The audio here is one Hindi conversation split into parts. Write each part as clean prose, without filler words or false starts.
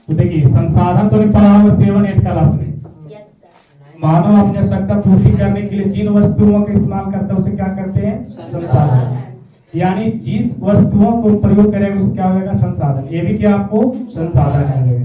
तो देखिए संसाधन तो नहीं पढ़ा होगा 7-8 क्लास में। मानव अपनी आवश्यकता पूर्ति करने के लिए जिन वस्तुओं का इस्तेमाल करता है उसे क्या करते हैं? संसाधन। यानी जिस वस्तुओं को प्रयोग करेगा उसे क्या होगा? संसाधन। ये भी क्या आपको संसाधन है।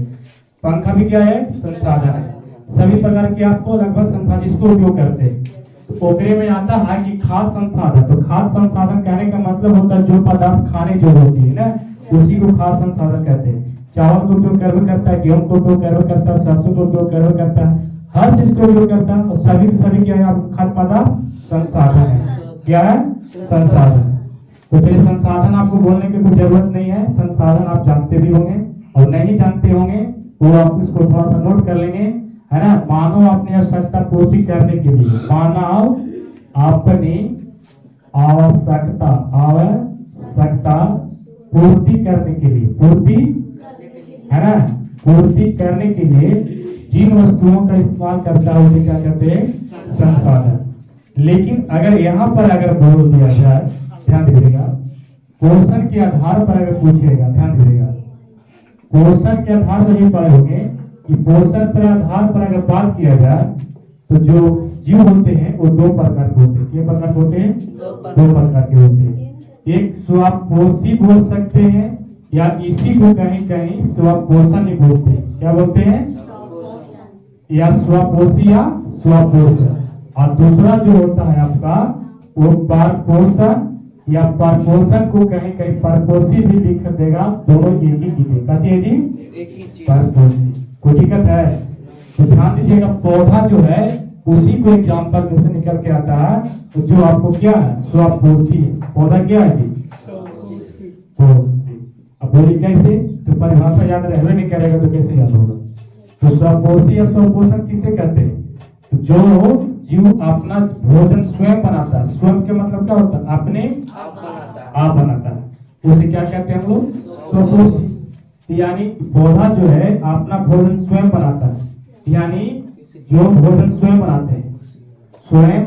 पंखा भी क्या है? संसाधन है। सभी प्रकार के आपको लगभग संसाधन इसको उपयोग करते हैं। तो ओकरे में आता है कि खाद्य संसाधन। तो खाद्य संसाधन कहने का मतलब होता है जो पदार्थ खाने जो होती है ना, उसी को खाद्य संसाधन कहते हैं। चावल को उपयोग करता है, गेहूं को उपयोग करता है, सरसों को उपयोग करता है, हर चीज को उपयोग करता है। और सभी क्या है? आपको खाद्य पदार्थ संसाधन है। क्या है? संसाधन। तो चलिए संसाधन आपको बोलने की कोई जरूरत नहीं है। संसाधन आप जानते भी होंगे और नहीं जानते होंगे वो आप इसको थोड़ा सा नोट कर लेंगे, है ना। मानव अपनी आवश्यकता पूर्ति करने के लिए, मानव अपनी आवश्यकता पूर्ति करने के लिए, पूर्ति है ना, पूर्ति करने के लिए जिन वस्तुओं का इस्तेमाल करता है उसे क्या कहते हैं? संसाधन। लेकिन अगर यहाँ पर अगर बोल दिया जाए, ध्यान दीजिएगा, पोषण के आधार पर अगर पूछेगा, ध्यान दीजिएगा, पोषण के आधार पर ही पढ़े होंगे कि पोषण के आधार पर अगर बात किया जाए तो जो जीव होते हैं वो 2 प्रकार के होते हैं। कितने प्रकार के होते हैं? 2 प्रकार के होते हैं। एक स्वापोषी बोल सकते हैं या इसी को कहीं कहीं स्वापोषण ही बोलते हैं। क्या बोलते हैं? या स्वापोषी या स्वापोषण। और दूसरा जो होता है आपका वो परपोषण या परपोषण को कहीं कहीं परपोषी भी लिख देगा। दोनों एक ही चीज है। कहते हैं जी परपोषी। कोई दिक्कत है? तो ध्यान दीजिएगा, पौधा जो है उसी को एग्जाम्पल जैसे निकल के आता है। तो जो आपको क्या है? स्वापोषी है। पौधा क्या है जी? अब बोलिए कैसे? तो परिभाषा याद रहने नहीं करेगा तो कैसे याद होगा? तो स्वापोषी या स्वापोषण किसे कहते हैं? तो जो जीव अपना भोजन स्वयं बनाता है। स्वयं के मतलब क्या होता है? अपने आप बनाता है, उसे क्या कहते हैं हम लोग? स्वापोषी। यानी पौधा जो है अपना भोजन स्वयं बनाता है। यानी जो भोजन स्वयं बनाते हैं, स्वयं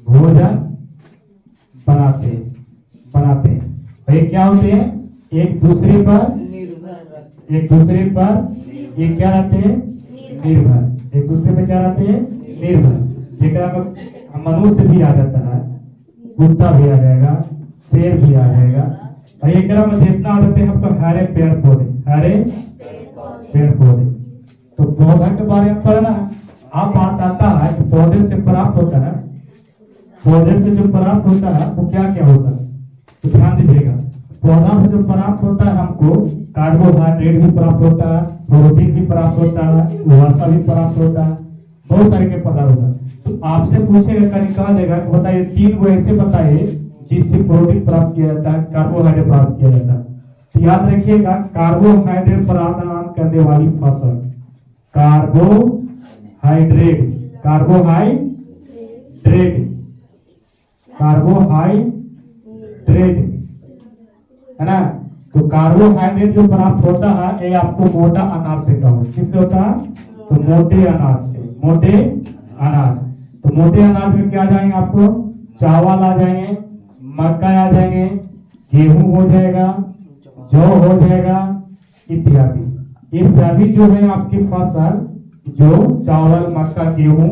भोजन बनाते हैं। ये क्या होते हैं? एक दूसरे पर ये क्या रहते हैं? निर्भर। एक दूसरे पे क्या रहते हैं? निर्भर। जेकरा मनुष्य भी आ जाता है, कुत्ता भी आ जाएगा, शेर भी आ जाएगा। और एक में जितना आ जाते हैं आपको हरे पेड़ पौधे। तो पौधा के बारे में पढ़ना आप बात आता है कि पौधे से प्राप्त होता है, पौधे से जो प्राप्त होता है वो क्या क्या होता है? तो ध्यान दीजिएगा, पौधा से जो प्राप्त होता है हमको कार्बोहाइड्रेट भी प्राप्त होता है, प्रोटीन भी प्राप्त होता है, वसा भी प्राप्त होता है, बहुत सारे के पदार्थ होता है। तो आपसे पूछेगा कहीं कहा देगा कि बताइए 3 को ऐसे बताइए जिससे प्रोटीन प्राप्त किया जाता है, कार्बोहाइड्रेट प्राप्त किया जाता है। तो याद रखिएगा, कार्बोहाइड्रेट प्रदान करने वाली फसल, कार्बोहाइड्रेट है ना। तो कार्बोहाइड्रेट जो प्राप्त होता है ये आपको मोटा अनाज से कहो। किससे होता है? तो मोटे अनाज से। मोटे अनाज, तो मोटे अनाज में क्या जाएंगे आपको? चावल आ जाएंगे, मक्का आ जाएंगे, गेहूं हो जाएगा, जौ हो जाएगा इत्यादि। ये सभी जो है आपकी फसल, जो चावल, मक्का, गेहूं,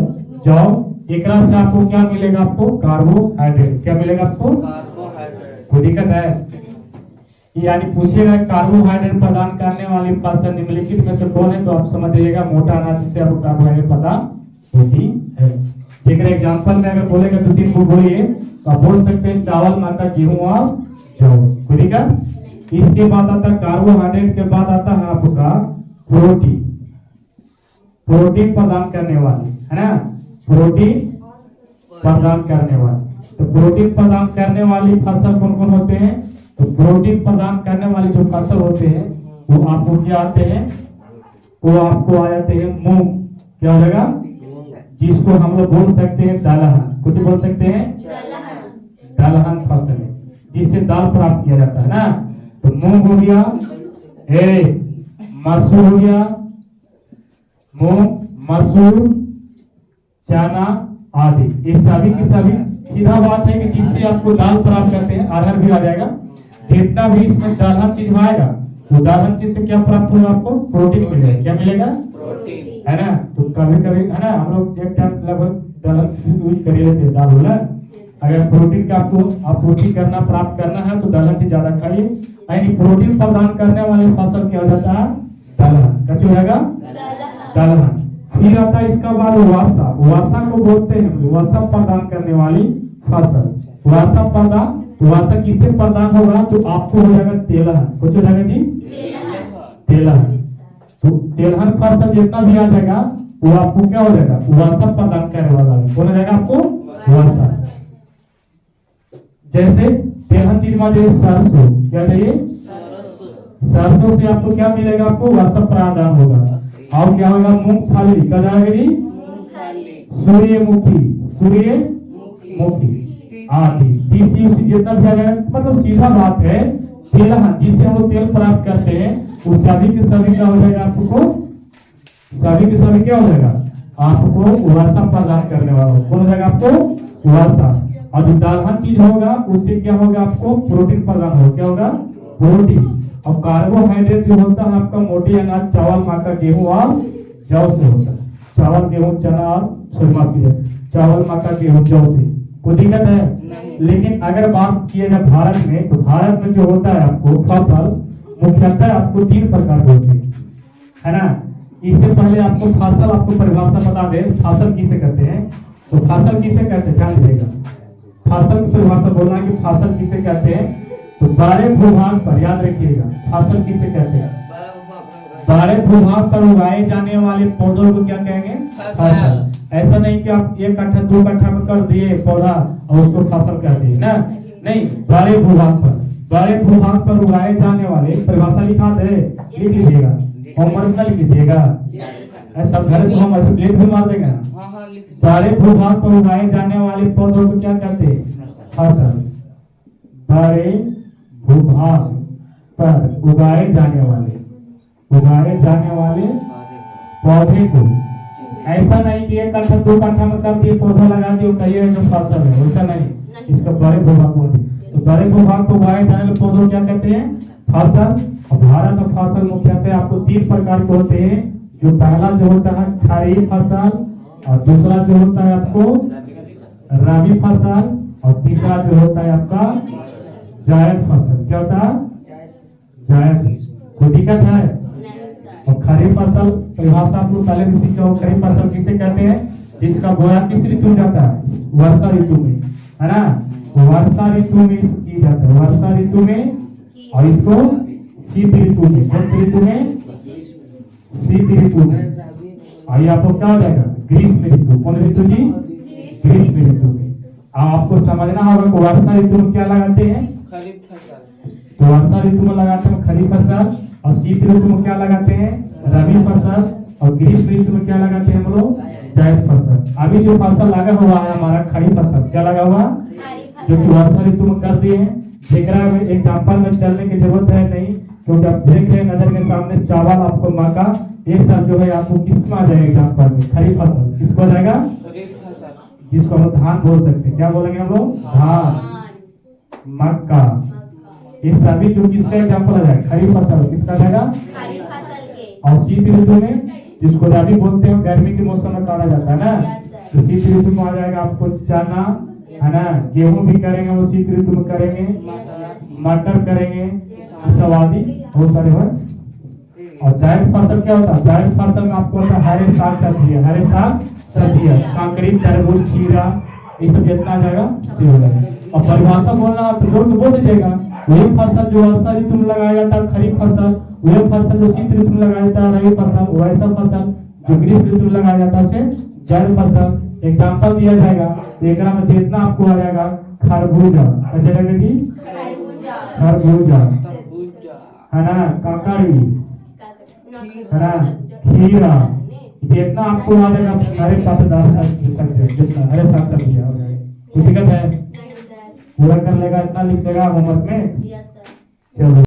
जौ, एकरा से आपको क्या मिलेगा? आपको कार्बोहाइड्रेट। क्या मिलेगा आपको? कार्बोहाइड्रेट। कोई दिक्कत है? यानी पूछेगा कार्बोहाइड्रेट प्रदान करने वाली फसल निम्नलिखित में से कौन है? तो आप समझिएगा मोटा अनाज जिससे आपको कार्बोहाइड्रेट प्रदान होती है। जेकर एग्जांपल में अगर बोलेगा तो 3 को बोलिए तो आप बोल सकते हैं चावल, मक्का, गेहूं और जौ। कोई दिक्कत? इसके बाद आता है कार्बोहाइड्रेट के बाद आता है आपका प्रोटीन प्रदान करने वाली, है ना। प्रोटीन प्रदान करने वाली। तो प्रोटीन प्रदान करने वाली फसल कौन कौन होते हैं? तो प्रोटीन प्रदान करने वाली जो फसल होते हैं वो आपको क्या आते हैं? वो आपको आ जाते हैं मूंग। क्या हो जाएगा? जिसको हम लोग बोल सकते हैं दलहन। कुछ बोल सकते हैं दलहन फसल है, जिससे दाल प्राप्त किया जाता है ना। तो मूंग हो गया, मसूर हो गया, मूंग, मसूर, चना आदि। ये सभी की सभी सीधा बात है कि जिससे आपको दाल प्राप्त करते हैं। अरहर भी आ जाएगा। जितना भी इसमें दलहन चीज आएगा तो दालहन चीज से क्या प्राप्त होगा आपको? प्रोटीन मिलेगा। क्या मिलेगा? प्रोटीन। है ना। तो कभी कभी है ना हम लोग एक टाइम लगभग दलहन यूज कर लेते हैं दाल होला। अगर प्रोटीन का आपको आपूर्ति करना प्राप्त करना है तो दलहन चीज ज्यादा खाइए। यानी प्रोटीन प्रदान करने वाले फसल क्या हो जाता है? दलहन। क्या हो जाएगा? दलहन। फिर आता है इसका बाद वर्षा। वर्षा को बोलते हैं वर्षा प्रदान करने वाली फसल। वर्षा प्रदान, वर्षा किससे प्रदान होगा? तो आपको हो जाएगा तेलहन। कुछ हो जाएगा जी? तेलहन। तो तेलहन फसल जितना भी आ जाएगा वो आपको क्या हो जाएगा? वर्षा प्रदान करने वाला है। कौन हो जाएगा आपको? वर्षा। जैसे तेलहन चीज में जो सरसों, क्या चाहिए? सरसों से आपको क्या मिलेगा? आपको वर्षा प्रदान होगा। और क्या होगा? मूंगफली। क्या जाएगा जी? सूर्यमुखी। सूर्यमुखी आदि तीसी जितना भी आ जाएगा। मतलब सीधा बात है तेलहन जिससे हम लोग तेल प्राप्त करते हैं वो सभी के सभी क्या हो जाएगा? आपको सभी के सभी क्या हो जाएगा? आपको वर्षा प्रदान करने वाला। कौन हो जाएगा? आपको वर्षा। और जो दालहन चीज होगा उससे क्या होगा? आपको प्रोटीन प्रदान होगा। क्या होगा? प्रोटीन। और कार्बोहाइड्रेट जो होता है आपका मोटे अनाज चावल मक्का गेहूं और जौ से होता है। चावल गेहूं चना और छोरमा की चावल मक्का गेहूं जौ से कोई दिक्कत है? लेकिन अगर बात किया जाए भारत में तो भारत में जो होता है आपको फसल मुख्यतः आपको 3 प्रकार के होते हैं, है ना। इससे पहले आपको फसल आपको परिभाषा बता दें फसल किसे कहते हैं। तो फसल किसे कहते हैं ध्यान दीजिएगा। फसल की परिभाषा बोलना कि फसल किसे कहते हैं। तो बारह भूभाग पर याद रखिएगा फसल किसे कहते हैं। बारह भूभाग पर उगाए जाने वाले पौधों को क्या कहेंगे? फसल। ऐसा नहीं कि आप 1 कट्ठा 2 कट्ठा में कर दिए पौधा और उसको फसल कर दिए ना। नहीं, बारह भूभाग पर उगाए जाने वाले परिभाषा लिखा दे लिख लीजिएगा। होमवर्क का लिख लीजिएगा। ऐसा घर से हम ऐसे प्लेट भी मार देगा। बारह भूभाग पर उगाए जाने वाले पौधों को क्या कहते हैं? फसल। बारह भूभाग पर उगाए जाने वाले पौधे को, ऐसा नहीं कि 1 कट्ठा 2 कट्ठा में कर दिए पौधा लगा दिए कहिए जो फसल है, वैसा नहीं। इसका बड़े भूभाग होते। तो बड़े भूभाग को उगाए जाने वाले पौधों क्या कहते हैं? फसल। और भारत में फसल मुख्यतः आपको 3 प्रकार के होते हैं। जो पहला जो होता है खरीफ फसल, और दूसरा जो होता है आपको रबी फसल, और तीसरा जो होता है आपका जायद फसल। क्या होता है? जायद। कोई दिक्कत है? और खरीफ फसल परिभाषा आप लोग पहले भी सीखे हो। खरीफ फसल किसे कहते हैं? जिसका बोया किस ऋतु में जाता है? वर्षा ऋतु में, है ना। वर्षा ऋतु में की जाता है, वर्षा ऋतु में। और इसको शीत ऋतु में, कौन सी ऋतु में? शीत ऋतु में। और ये आपको क्या हो जाएगा? ग्रीष्म ऋतु। कौन ऋतु जी? ग्रीष्म ऋतु में। आपको समझना होगा कि वर्षा ऋतु में क्या लगाते हैं? तो वर्षा ऋतु में लगाते हैं खरीफ फसल, और शीत ऋतु में क्या लगाते हैं? रबी फसल, और ग्रीष्म ऋतु में क्या लगाते हैं हम लोग? जायद फसल। अभी जो फसल लगा हुआ है हमारा खरीफ फसल, क्या लगा हुआ? जो कि वर्षा ऋतु में कर दिए हैं। एग्जाम्पल में चलने की जरूरत है नहीं, क्योंकि आप देख रहे हैं नजर के सामने चावल आपको मक्का एक साल जो है आपको किसमें आ जाएगा? एग्जाम्पल में खरीफ फसल किसको आ जाएगा? जिसको हम धान बोल सकते हैं। क्या बोलेंगे हम लोग? धान, मक्का। ये सभी जो किसका एग्जाम्पल आ जाएगा? खरीफ फसल। किसका आ जाएगा? और शीत ऋतु में जिसको रबी बोलते हैं गर्मी के मौसम में काटा जाता है ना। तो शीत ऋतु में आ जाएगा आपको चना, है ना। गेहूं भी करेंगे वो शीत ऋतु में करेंगे, मटर करेंगे, सब आदि बहुत सारे हैं। और जायद फसल क्या होता है? जायद फसल में आपको होता है हरे साग सब्जियां, हरे साग सब्जियां, काकड़ी, तरबूज, खीरा, ये सब जितना आ जाएगा से हो जाएगा। और परिभाषा बोलना तो जोर बोल दीजिएगा। वही फसल जो वर्षा ऋतु में लगाया जाता है खरीफ फसल, वही फसल जो शीत ऋतु में लगाया जाता है रबी फसल, वैसा फसल जो ग्रीष्म ऋतु में लगाया जाता है जायद फसल। एग्जाम्पल दिया जाएगा एक में जितना आपको आ जाएगा खरबूजा, अच्छा लगेगी खरबूजा, है ना, ककड़ी, है ना, खीरा, जितना आपको आ जाएगा हरे पत्तेदार जितना हरे साग सब्जियां हो जाएगी। तो दिक्कत है? पूरा कर लेगा, इतना लिख लेगा होमवर्क में। चलो।